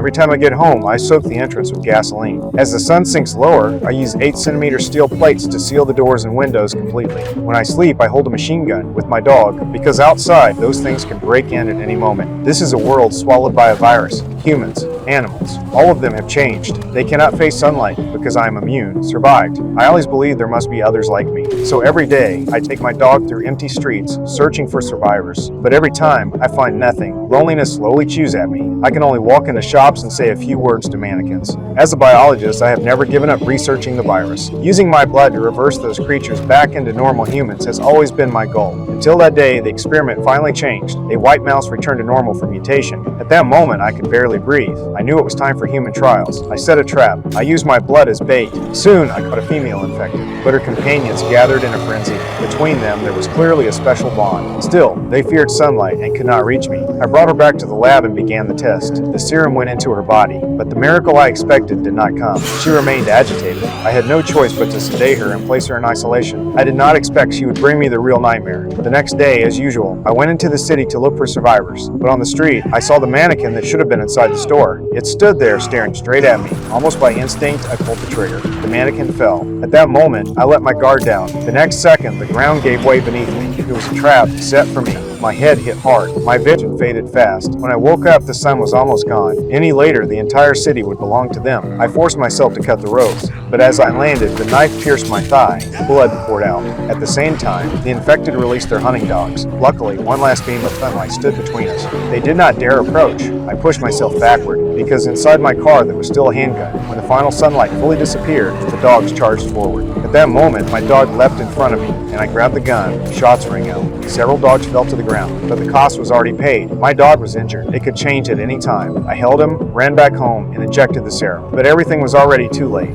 Every time I get home, I soak the entrance with gasoline. As the sun sinks lower, I use 8-centimeter steel plates to seal the doors and windows completely. When I sleep, I hold a machine gun with my dog because outside, those things can break in at any moment. This is a world swallowed by a virus. Humans, animals, all of them have changed. They cannot face sunlight because I am immune, survived. I always believed there must be others like me. So every day, I take my dog through empty streets, searching for survivors. But every time, I find nothing. Loneliness slowly chews at me. I can only walk into shops and say a few words to mannequins. As a biologist, I have never given up researching the virus. Using my blood to reverse those creatures back into normal humans has always been my goal. Until that day, the experiment finally changed. A white mouse returned to normal for mutation. At that moment, I could barely breathe. I knew it was time for human trials. I set a trap. I used my blood as bait. Soon, I caught a female infected, but her companions gathered in a frenzy. Between them, there was clearly a special bond. Still, they feared sunlight and could not reach me. I brought her back to the lab and began the test. The serum went into her body, but the miracle I expected did not come. She remained agitated. I had no choice but to sedate her and place her in isolation. I did not expect she would bring me the real nightmare. The next day, as usual, I went into the city to look for survivors, but on the street, I saw the mannequin that should have been inside the store. It stood there staring straight at me. Almost by instinct, I pulled the trigger. The mannequin fell. At that moment, I let my guard down. The next second, the ground gave way beneath me. It was a trap set for me. My head hit hard. My vision faded fast. When I woke up, the sun was almost gone. Any later, the entire city would belong to them. I forced myself to cut the ropes, but as I landed, the knife pierced my thigh. Blood poured out. At the same time, the infected released their hunting dogs. Luckily, one last beam of sunlight stood between us. They did not dare approach. I pushed myself backward, because inside my car there was still a handgun. When the final sunlight fully disappeared, the dogs charged forward. At that moment, my dog leapt in front of me, and I grabbed the gun. Shots rang out. Several dogs fell to the ground, but the cost was already paid. My dog was injured. It could change at any time. I held him, ran back home, and injected the serum. But everything was already too late.